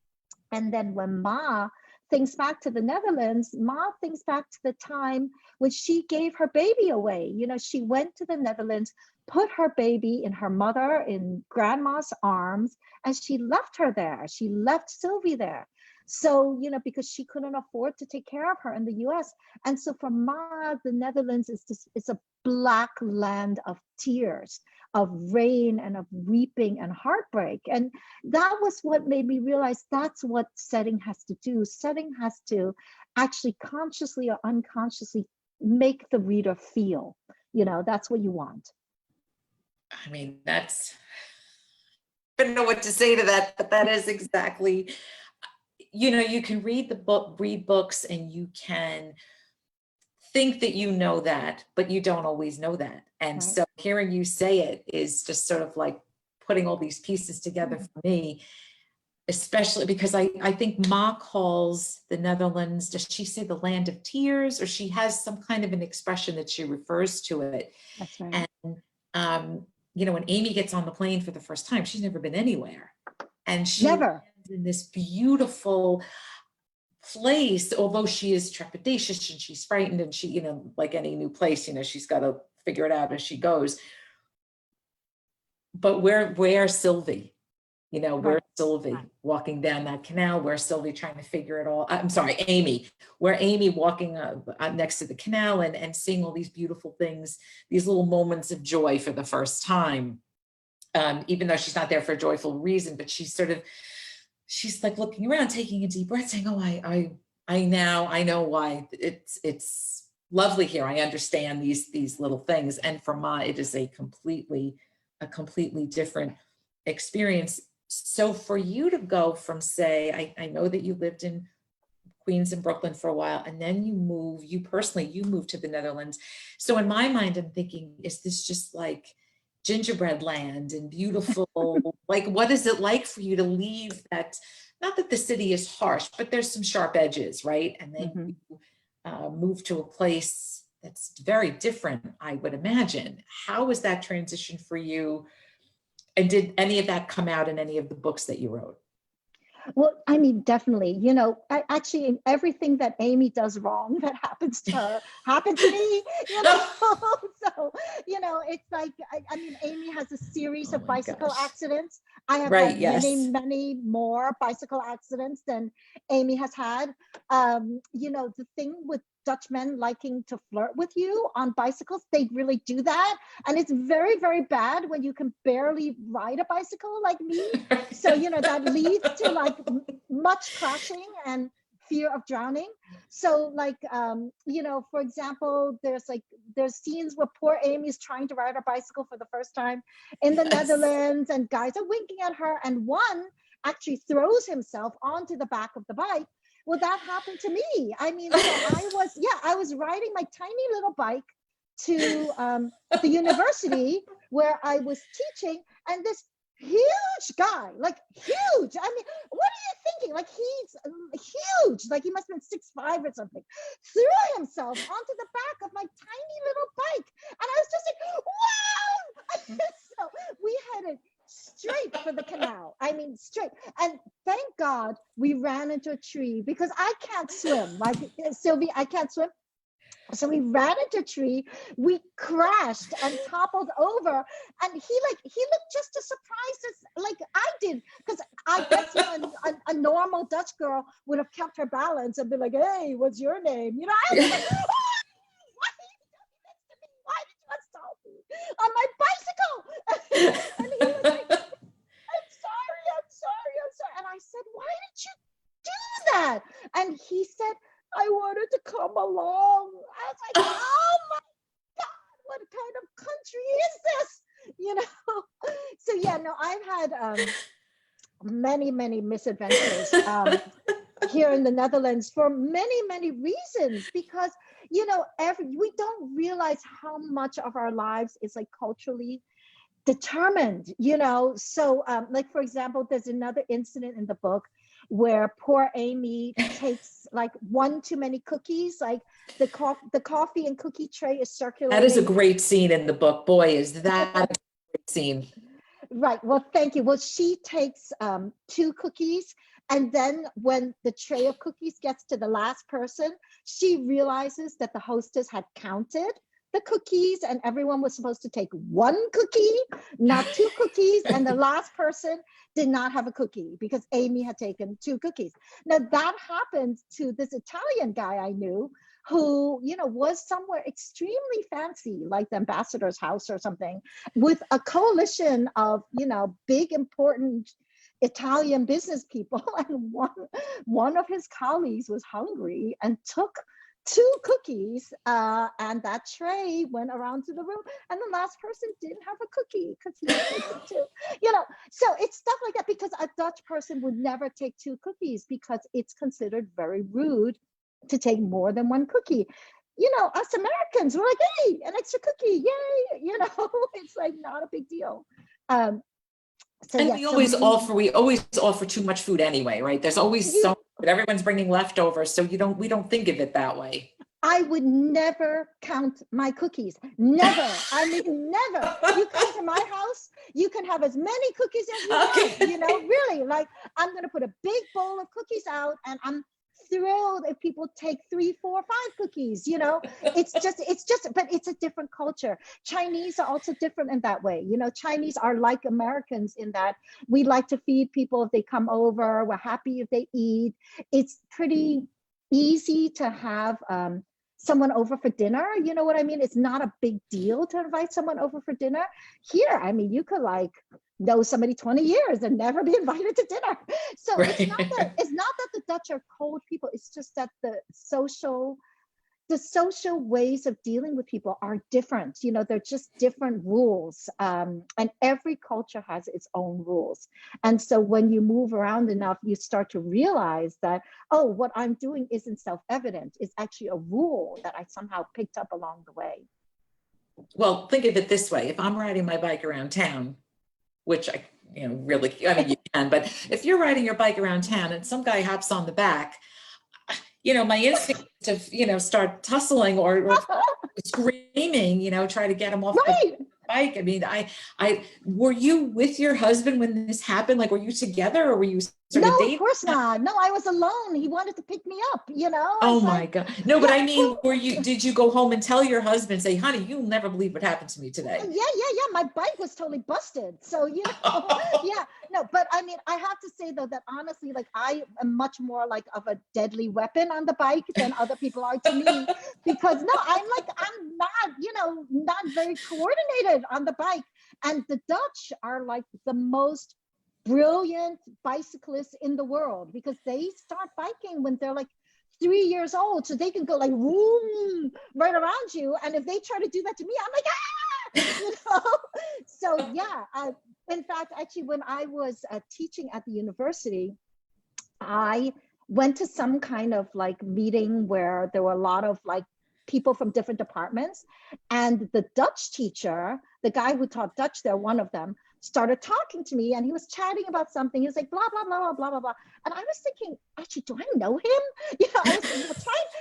And then when Ma thinks back to the Netherlands, Ma thinks back to the time when she gave her baby away. You know, she went to the Netherlands, put her baby in her mother, in grandma's arms, and she left her there. She left Sylvie there. So, you know, because she couldn't afford to take care of her in the US. And so for Ma, the Netherlands is this, it's a black land of tears, of rain and of weeping and heartbreak. And that was what made me realize that's what setting has to do. Setting has to actually consciously or unconsciously make the reader feel, you know, that's what you want. I mean, I don't know what to say to that, but that is exactly, you know, you can read books, and you can think that you know that, but you don't always know that. And Right. so hearing you say it is just sort of like putting all these pieces together for me, especially because I think Ma calls the Netherlands, does she say the land of tears, or she has some kind of an expression that she refers to it. That's right. And, you know, when Amy gets on the plane for the first time, she's never been anywhere. And she Never. lands in this beautiful place, although she is trepidatious and she's frightened, and she, you know, like any new place, you know, she's got to figure it out as she goes. But where's Sylvie? You know, where's Sylvie walking down that canal? Where's Sylvie trying to figure it all? I'm sorry, Amy. Where Amy walking next to the canal and seeing all these beautiful things, these little moments of joy for the first time. Even though she's not there for a joyful reason, but she's like looking around, taking a deep breath, saying, "Oh, I know why it's lovely here. I understand these little things. And for Ma, it is a completely different experience. So for you to go from, say, I know that you lived in Queens and Brooklyn for a while, and then you moved to the Netherlands. So in my mind, I'm thinking, is this just like gingerbread land and beautiful? Like, what is it like for you to leave that? Not that the city is harsh, but there's some sharp edges, right? And then you move to a place that's very different, I would imagine. How was that transition for you? And did any of that come out in any of the books that you wrote? Well, I mean, definitely, you know, actually everything that Amy does wrong that happens to her happened to me, you know. So, you know, it's like, I mean, Amy has a series of bicycle accidents. I have had many more bicycle accidents than Amy has had. You know, the thing with Dutch men liking to flirt with you on bicycles, they really do that. And it's very, very bad when you can barely ride a bicycle like me. So, you know, that leads to like much crashing and fear of drowning. So like, you know, for example, there's scenes where poor Amy's trying to ride her bicycle for the first time in the Netherlands, and guys are winking at her, and one actually throws himself onto the back of the bike. Well, that happened to me. I mean, so I was riding my tiny little bike to the university where I was teaching, and this huge guy, like huge. I mean, what are you thinking? Like, he's huge, like he must have been 6'5" or something, threw himself onto the back of my tiny little bike. And I was just like, wow! So we headed straight for the canal. I mean, straight. And thank God we ran into a tree, because I can't swim. Like, Sylvie, I can't swim. So we ran into a tree, we crashed and toppled over, and he looked just as surprised as like I did, because I guess, you know, a normal Dutch girl would have kept her balance and been like, hey, what's your name? You know, I was like, oh, why did you assault me on my bicycle? And he was like, I'm sorry. And I said, why did you do that? And he said, I wanted to come along. I was like, oh my God, what kind of country is this? You know? So yeah, no, I've had many misadventures here in the Netherlands for many reasons, because, you know, we don't realize how much of our lives is like culturally determined, you know. So like, for example, there's another incident in the book where poor Amy takes like one too many cookies, like the coffee and cookie tray is circulating. That is a great scene in the book. Boy, is that a great scene. Right. Well, thank you. Well, she takes 2 cookies, and then when the tray of cookies gets to the last person, she realizes that the hostess had counted the cookies and everyone was supposed to take 1 cookie, not 2 cookies. And the last person did not have a cookie because Amy had taken 2 cookies. Now that happened to this Italian guy I knew who, you know, was somewhere extremely fancy, like the ambassador's house or something, with a coalition of, you know, big, important Italian business people. And one of his colleagues was hungry and took 2 cookies, and that tray went around to the room, and the last person didn't have a cookie because he took 2. You know, so it's stuff like that, because a Dutch person would never take 2 cookies because it's considered very rude to take more than 1 cookie. You know, us Americans, we're like, hey, an extra cookie, yay! You know, it's like not a big deal. So and yeah, we always offer too much food anyway, right? There's always so, but everyone's bringing leftovers, so we don't think of it that way. I would never count my cookies. Never. I mean, never. You come to my house, you can have as many cookies as you want. You know, really. Like, I'm going to put a big bowl of cookies out, and I'm thrilled if people take 3, 4, 5 cookies. You know, it's just, but it's a different culture. Chinese are also different in that way. You know, Chinese are like Americans in that we like to feed people if they come over. We're happy if they eat. It's pretty easy to have someone over for dinner. You know what I mean? It's not a big deal to invite someone over for dinner. Here, I mean, you could like know somebody 20 years and never be invited to dinner. So right. It's not that the Dutch are cold people. It's just that the social the social ways of dealing with people are different. You know, they're just different rules. And every culture has its own rules. And so when you move around enough, you start to realize that, oh, what I'm doing isn't self-evident. It's actually a rule that I somehow picked up along the way. Well, think of it this way. If I'm riding my bike around town, which I, really, I mean, you can, but if you're riding your bike around town and some guy hops on the back, my instinct to, start tussling or screaming, try to get him off Right. the bike. I mean, were you with your husband when this happened? Like, were you together or were you sort of dating? Of course not. No, I was alone. He wanted to pick me up, Oh my God. No, but yeah, I mean, did you go home and tell your husband, say, honey, you'll never believe what happened to me today? Yeah. My bike was totally busted. So, yeah, no, but I mean, I have to say though, that honestly, like I am much more like of a deadly weapon on the bike than other people are to me, because no, I'm not, not very coordinated on the bike. And the Dutch are like the most brilliant bicyclists in the world, because they start biking when they're like 3 years old, so they can go like woo right around you. And if they try to do that to me, I'm like, So yeah, in fact, actually, when I was teaching at the university, I went to some kind of like meeting where there were a lot of like people from different departments, and the Dutch teacher, the guy who taught Dutch there, one of them, started talking to me, and he was chatting about something. He was like, blah, blah, blah, blah, blah, blah, blah. And I was thinking, actually, do I know him? I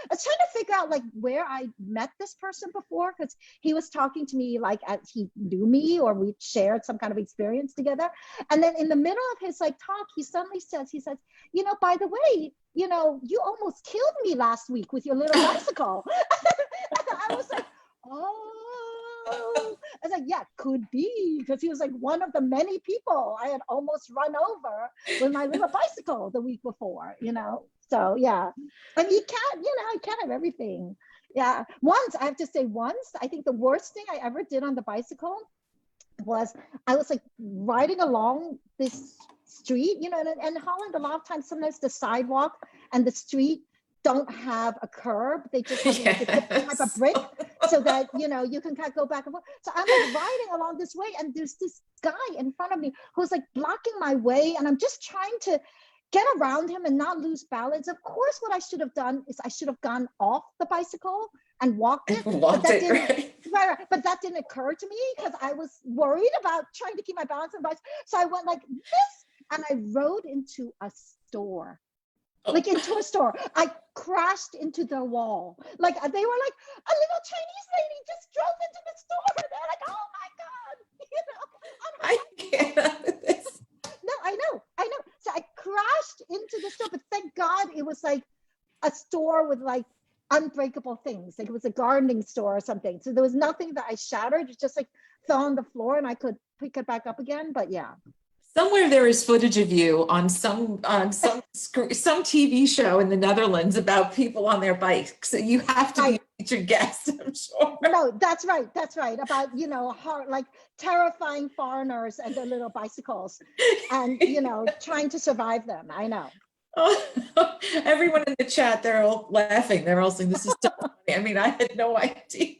was trying to figure out like where I met this person before, because he was talking to me like as he knew me, or we shared some kind of experience together. And then in the middle of his like talk, he suddenly says, by the way, you almost killed me last week with your little bicycle. I was like, oh. I was like, yeah, could be, because he was like one of the many people I had almost run over with my little bicycle the week before, So yeah, and you can't have everything. Yeah, I have to say, I think the worst thing I ever did on the bicycle was I was like riding along this street, and in Holland, a lot of times, sometimes the sidewalk and the street don't have a curb. They just have like a different type of brick, so that, you can kind of go back and forth. So I'm like riding along this way, and there's this guy in front of me who's like blocking my way, and I'm just trying to get around him and not lose balance. Of course, what I should have done is I should have gone off the bicycle and walked it. But that didn't occur to me, because I was worried about trying to keep my balance on the bicycle. So I went like this, and I rode into a store. Like into a store. I crashed into the wall. Like they were like, a little Chinese lady just drove into the store. They're like, oh my God, I can't have this. No, I know. So I crashed into the store, but thank God it was like a store with like unbreakable things. Like it was a gardening store or something. So there was nothing that I shattered. It just like fell on the floor, and I could pick it back up again. But yeah. Somewhere there is footage of you on some TV show in the Netherlands about people on their bikes. So you have to be a featured guest, I'm sure. No, that's right. About, like terrifying foreigners and their little bicycles, and, trying to survive them. I know. Oh, everyone in the chat, they're all laughing. They're all saying, this is so funny. I mean, I had no idea.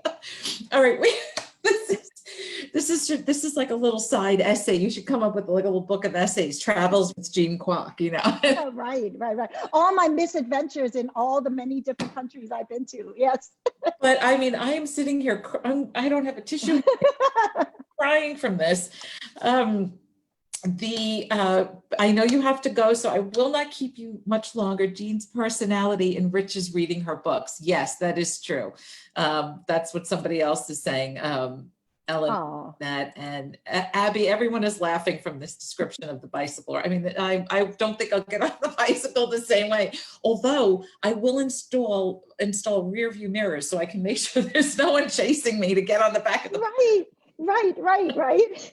All right. This is like a little side essay. You should come up with like a little book of essays, Travels with Jean Kwok, Oh, right. All my misadventures in all the many different countries I've been to. Yes. But I mean, I am sitting here, I don't have a tissue, crying from this. I know you have to go, so I will not keep you much longer. Jean's personality enriches reading her books. Yes, that is true. That's what somebody else is saying. Ellen, that, and Abby, everyone is laughing from this description of the bicycle. I mean, I don't think I'll get on the bicycle the same way, although I will install rear view mirrors so I can make sure there's no one chasing me to get on the back of the Right.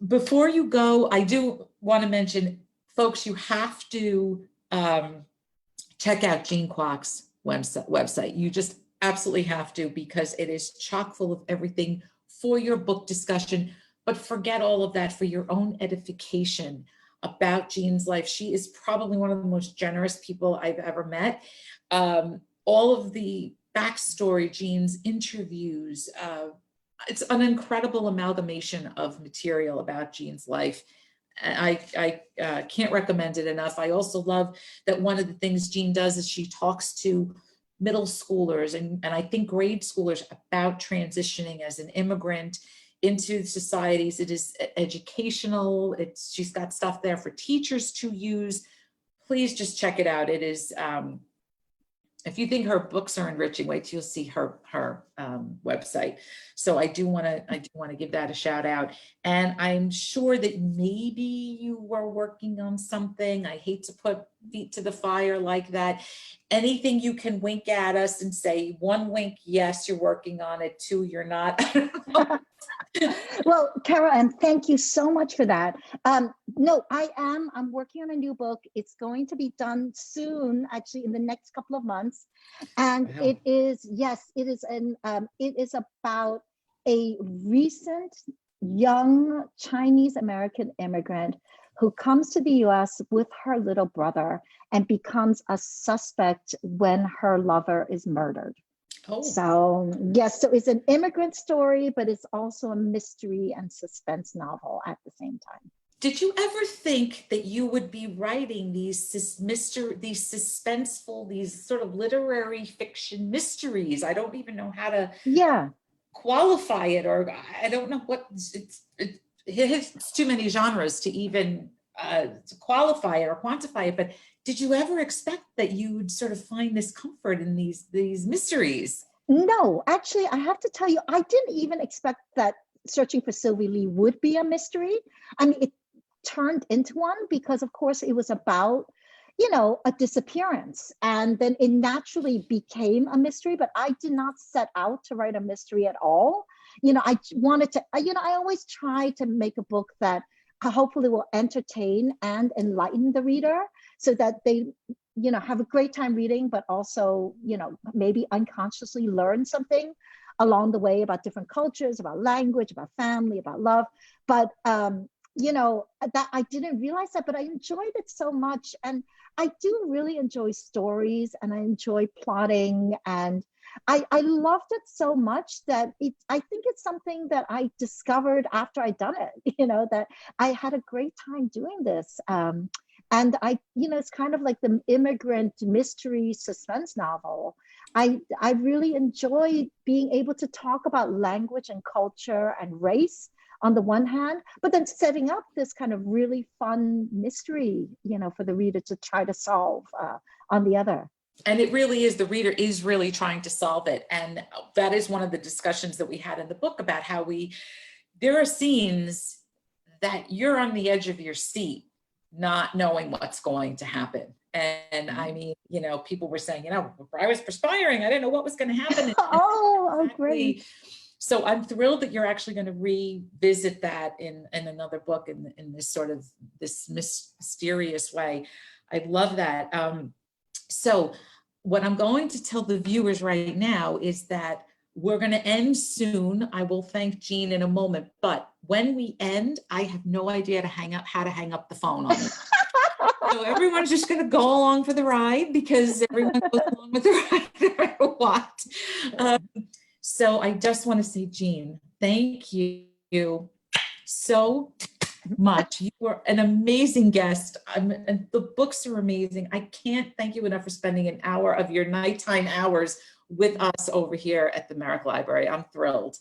Before you go, I do want to mention, folks, you have to check out Jean Kwok's website. You just absolutely have to, because it is chock full of everything for your book discussion, but forget all of that for your own edification about Jean's life. She is probably one of the most generous people I've ever met. all of the backstory, Jean's interviews. It's an incredible amalgamation of material about Jean's life. I can't recommend it enough. I also love that one of the things Jean does is she talks to middle schoolers and I think grade schoolers about transitioning as an immigrant into societies. It is educational. She's got stuff there for teachers to use. Please just check it out. It is, if you think her books are enriching, wait till you'll see her website. So I do want to give that a shout out. And I'm sure that maybe you were working on something. I hate to put feet to the fire like that. Anything you can wink at us and say, one wink, yes, you're working on it. Two, you're not. Well, Kara, and thank you so much for that. No, I'm working on a new book. It's going to be done soon, actually in the next couple of months. And Wow. it is, yes, it is about a recent young Chinese American immigrant who comes to the US with her little brother and becomes a suspect when her lover is murdered. Oh. So yes, so it's an immigrant story, but it's also a mystery and suspense novel at the same time. Did you ever think that you would be writing these suspenseful, these sort of literary fiction mysteries? I don't even know how to qualify it, or I don't know what it hits too many genres to even to qualify it or quantify it. But did you ever expect that you would sort of find this comfort in these mysteries? No, actually, I have to tell you, I didn't even expect that Searching for Sylvie Lee would be a mystery. I mean, it turned into one because, of course, it was about, a disappearance. And then it naturally became a mystery, but I did not set out to write a mystery at all. I wanted to, I always try to make a book that hopefully will entertain and enlighten the reader so that they have a great time reading, but also maybe unconsciously learn something along the way about different cultures, about language, about family, about love. But that I didn't realize that, but I enjoyed it so much. And I do really enjoy stories and I enjoy plotting, and I loved it so much that I think it's something that I discovered after I'd done it, that I had a great time doing this. And it's kind of like the immigrant mystery suspense novel. I really enjoy being able to talk about language and culture and race on the one hand, but then setting up this kind of really fun mystery, for the reader to try to solve on the other. And it really is, the reader is really trying to solve it. And that is one of the discussions that we had in the book about how there are scenes that you're on the edge of your seat, not knowing what's going to happen. And I mean, people were saying, I was perspiring. I didn't know what was going to happen. Oh, great. So I'm thrilled that you're actually going to revisit that in another book in this sort of this mysterious way. I love that. So what I'm going to tell the viewers right now is that we're going to end soon. I will thank Jean in a moment, but when we end, I have no idea how to hang up the phone on it. So everyone's just going to go along for the ride because everyone goes along with the ride no matter what. So I just want to say, Jean, thank you so much. You were an amazing guest. And the books are amazing. I can't thank you enough for spending an hour of your nighttime hours with us over here at the Merrick Library. I'm thrilled.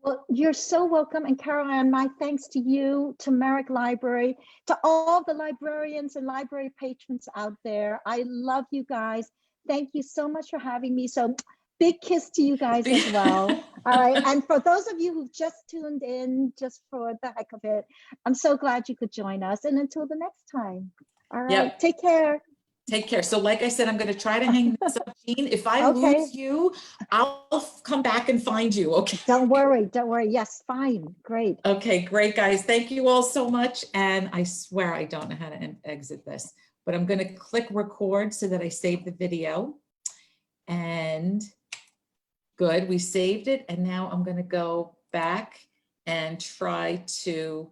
Well, you're so welcome. And Caroline, my thanks to you, to Merrick Library, to all the librarians and library patrons out there. I love you guys. Thank you so much for having me. So big kiss to you guys as well. All right. And for those of you who've just tuned in, just for the heck of it, I'm so glad you could join us. And until the next time. All right. Yep. Take care. Take care. So like I said, I'm going to try to hang this up, Jean. If I lose you, I'll come back and find you. Okay. Don't worry. Don't worry. Yes, fine. Great. Okay, great, guys. Thank you all so much. And I swear I don't know how to exit this, but I'm going to click record so that I save the video. And good, we saved it. And now I'm going to go back and try to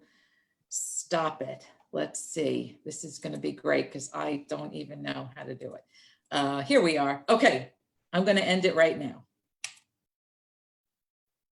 stop it. Let's see. This is going to be great because I don't even know how to do it. Here we are. Okay. I'm going to end it right now.